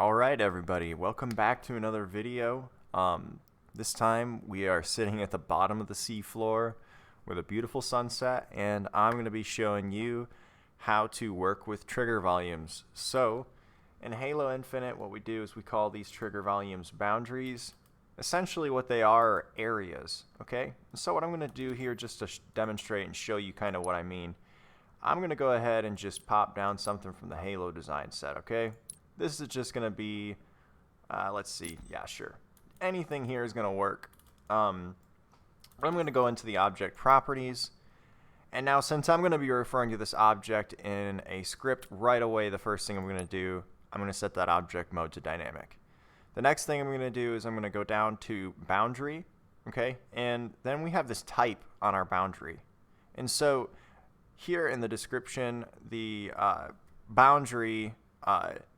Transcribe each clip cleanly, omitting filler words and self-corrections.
Alright everybody, welcome back to another video. This time we are sitting at the bottom of the seafloor with a beautiful sunset, and I'm going to be showing you how to work with trigger volumes. So in Halo Infinite, what we do is we call these trigger volumes boundaries. Essentially what they are areas, okay? So what I'm going to do here, just to demonstrate and show you kind of what I mean, I'm going to go ahead and just pop down something from the Halo design set, okay? This is just going to be, let's see, yeah, sure. Anything here is going to work. I'm going to go into the object properties. And now since I'm going to be referring to this object in a script right away, the first thing I'm going to do, I'm going to set that object mode to dynamic. The next thing I'm going to do is I'm going to go down to boundary, okay? And then we have this type on our boundary. And so here in the description, the boundary,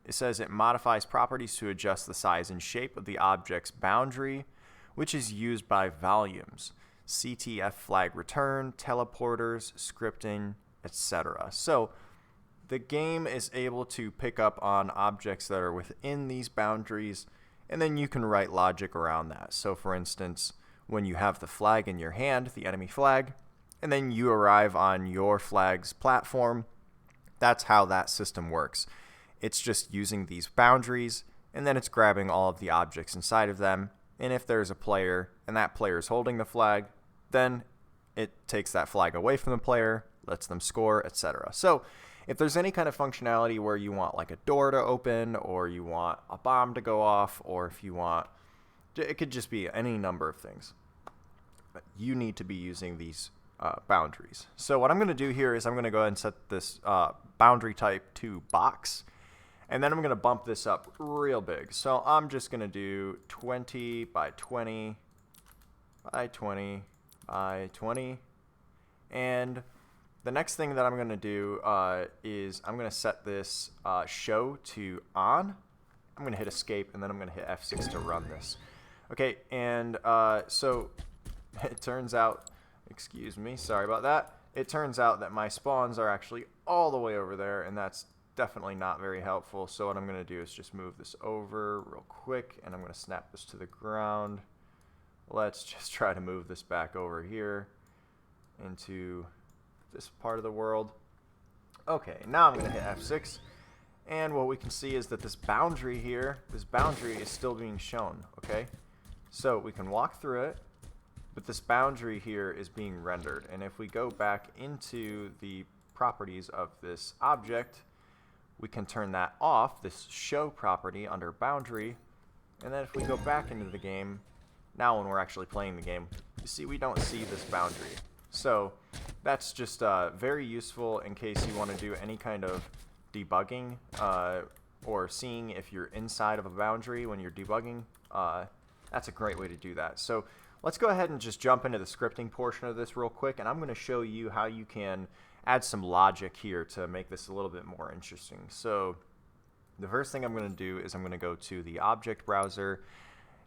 it says it modifies properties to adjust the size and shape of the object's boundary, which is used by volumes, CTF flag return, teleporters, scripting, etc. So the game is able to pick up on objects that are within these boundaries, and then you can write logic around that. So for instance, when you have the flag in your hand, the enemy flag, and then you arrive on your flag's platform, that's how that system works. It's just using these boundaries, and then it's grabbing all of the objects inside of them. And if there's a player, and that player is holding the flag, then it takes that flag away from the player, lets them score, etc. So if there's any kind of functionality where you want like a door to open, or you want a bomb to go off, or if you want, it could just be any number of things, but you need to be using these boundaries. So what I'm going to do here is I'm going to go ahead and set this boundary type to box. And then I'm going to bump this up real big. So I'm just going to do 20 by 20 by 20 by 20. And the next thing that I'm going to do is I'm going to set this show to on. I'm going to hit escape, and then I'm going to hit F6 to run this. Okay, and so it turns out, excuse me, sorry about that. It turns out that my spawns are actually all the way over there, and that's definitely not very helpful. So what I'm going to do is just move this over real quick, and I'm going to snap this to the ground. Let's just try to move this back over here into this part of the world. Okay, now I'm going to hit F6, and what we can see is that this boundary here, this boundary is still being shown, okay? So we can walk through it, but this boundary here is being rendered. And if we go back into the properties of this object, we can turn that off, this show property under boundary. And then if we go back into the game, now when we're actually playing the game, you see we don't see this boundary. So that's just very useful in case you want to do any kind of debugging or seeing if you're inside of a boundary when you're debugging. That's a great way to do that. So let's go ahead and just jump into the scripting portion of this real quick, and I'm going to show you how you can add some logic here to make this a little bit more interesting. So the first thing I'm going to do is I'm going to go to the object browser,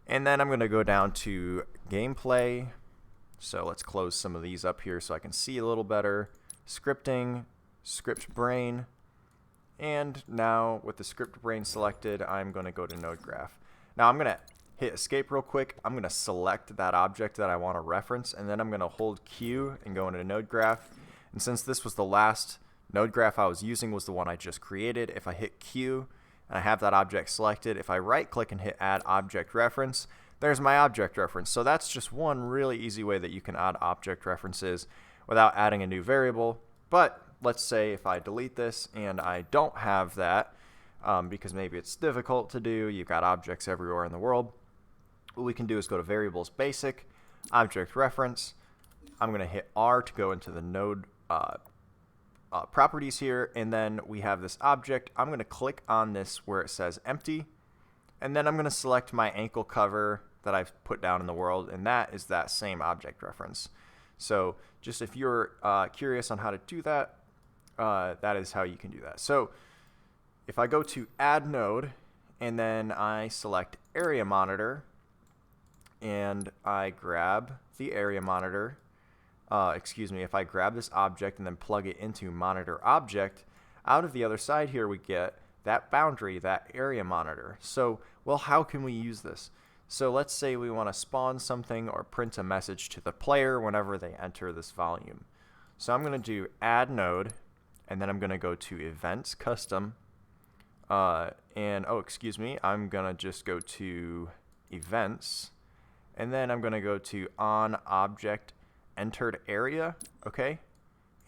and then I'm going to go down to gameplay. So let's close some of these up here so I can see a little better. Scripting, script brain, and now with the script brain selected, I'm going to go to node graph. Now I'm going to hit escape real quick. I'm going to select that object that I want to reference, and then I'm going to hold Q and go into node graph. And since this was the last node graph I was using was the one I just created, if I hit Q and I have that object selected, if I right click and hit add object reference, there's my object reference. So that's just one really easy way that you can add object references without adding a new variable. But let's say if I delete this and I don't have that, because maybe it's difficult to do, you've got objects everywhere in the world, what we can do is go to variables basic, object reference. I'm going to hit R to go into the node properties here, and then we have this object. I'm going to click on this where it says empty, and then I'm going to select my ankle cover that I've put down in the world, and that is that same object reference. So just if you're curious on how to do that, that is how you can do that. So if I go to add node, and then I select area monitor, and I grab the area monitor, if I grab this object and then plug it into monitor object, out of the other side here we get that boundary, that area monitor. So, well, how can we use this? So let's say we want to spawn something or print a message to the player whenever they enter this volume. So I'm going to do add node, and then I'm going to go to events custom, I'm going to just go to events, and then I'm going to go to on object entered area, okay?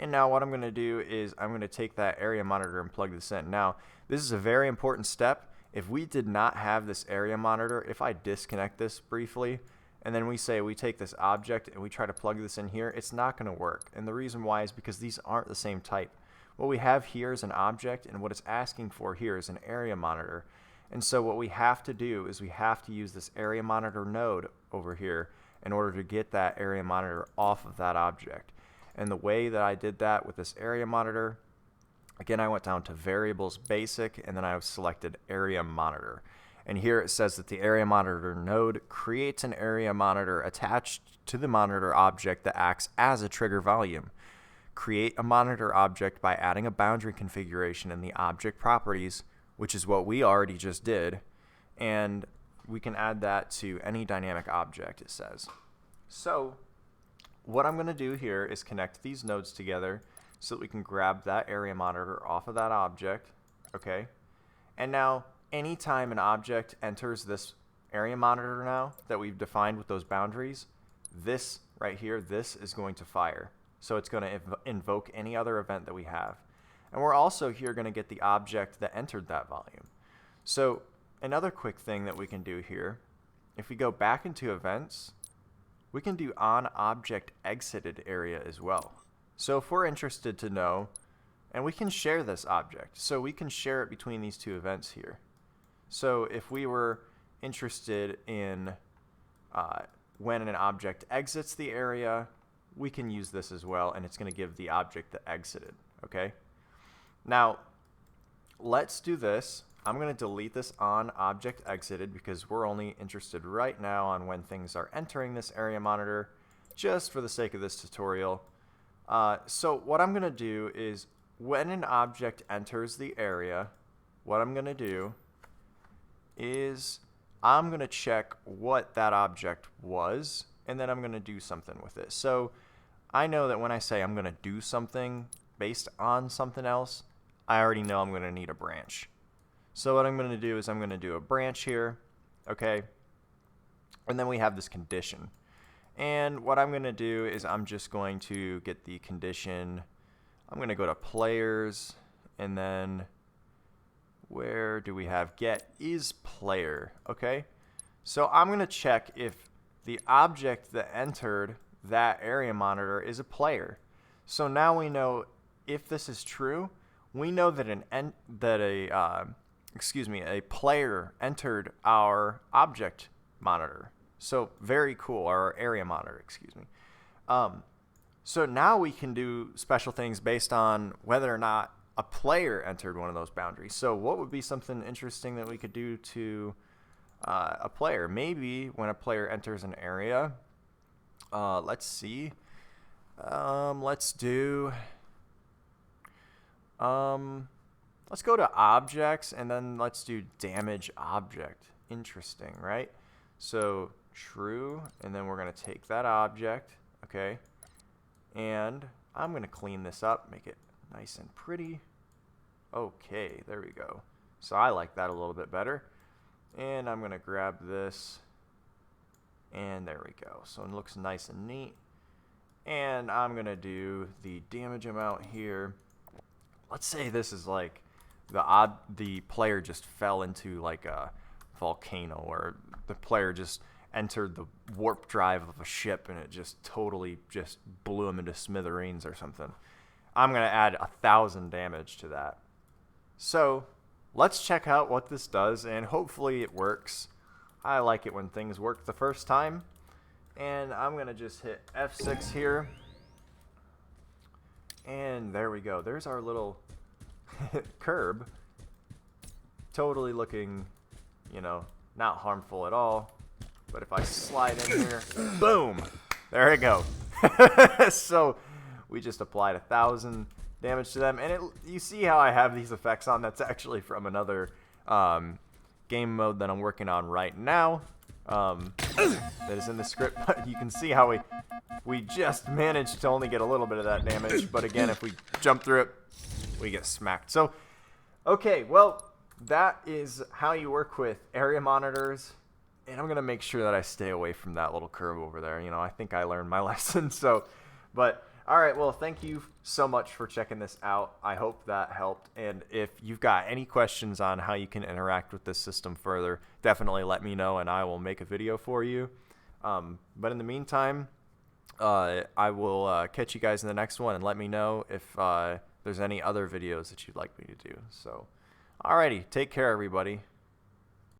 And now what I'm going to do is I'm going to take that area monitor and plug this in. Now, this is a very important step. If we did not have this area monitor, if I disconnect this briefly, and then we say we take this object and we try to plug this in here, it's not going to work. And the reason why is because these aren't the same type. What we have here is an object, and what it's asking for here is an area monitor. And so what we have to do is we have to use this area monitor node over here in order to get that area monitor off of that object. And the way that I did that with this area monitor, again, I went down to variables basic, and then I selected area monitor. And here it says that the area monitor node creates an area monitor attached to the monitor object that acts as a trigger volume. Create a monitor object by adding a boundary configuration in the object properties, which is what we already just did, and we can add that to any dynamic object, it says. So what I'm going to do here is connect these nodes together so that we can grab that area monitor off of that object, okay? And now, anytime an object enters this area monitor now that we've defined with those boundaries, this right here, this is going to fire. So it's going to invoke any other event that we have. And we're also here going to get the object that entered that volume. So another quick thing that we can do here, if we go back into events, we can do on object exited area as well. So if we're interested to know, and we can share this object, so we can share it between these two events here. So if we were interested in when an object exits the area, we can use this as well, and it's going to give the object that exited, okay? Now, let's do this. I'm going to delete this on object exited because we're only interested right now on when things are entering this area monitor, just for the sake of this tutorial. So what I'm going to do is when an object enters the area, what I'm going to do is I'm going to check what that object was, and then I'm going to do something with it. So I know that when I say I'm going to do something based on something else, I already know I'm going to need a branch. So what I'm going to do is I'm going to do a branch here, okay? And then we have this condition. And what I'm going to do is I'm just going to get the condition. I'm going to go to players, and then where do we have get is player, okay? So I'm going to check if the object that entered that area monitor is a player. So now we know if this is true, we know that a player entered our object monitor. So very cool, our area monitor, excuse me. So now we can do special things based on whether or not a player entered one of those boundaries. So what would be something interesting that we could do to a player? Maybe when a player enters an area, let's see. Let's go to objects, and then let's do damage object. Interesting, right? So true, and then we're going to take that object, okay, and I'm going to clean this up, make it nice and pretty. Okay, there we go. So I like that a little bit better. And I'm going to grab this, and there we go. So it looks nice and neat. And I'm going to do the damage amount here. Let's say this is like the player just fell into like a volcano, or the player just entered the warp drive of a ship and it just totally just blew him into smithereens or something. I'm going to add 1,000 damage to that. So let's check out what this does, and hopefully it works. I like it when things work the first time. And I'm going to just hit F6 here. And there we go. There's our little curb. Totally looking, you know, not harmful at all. But if I slide in here, boom, there we go. So we just applied 1,000 damage to them. And you see how I have these effects on? That's actually from another game mode that I'm working on right now. That is in the script, but you can see how we just managed to only get a little bit of that damage. But again, if we jump through it, we get smacked. So, okay, well, that is how you work with area monitors. And I'm going to make sure that I stay away from that little curve over there. You know, I think I learned my lesson. So, but, all right, well, thank you so much for checking this out. I hope that helped. And if you've got any questions on how you can interact with this system further, definitely let me know and I will make a video for you. But in the meantime, I will catch you guys in the next one, and let me know if there's any other videos that you'd like me to do. So, alrighty, take care, everybody.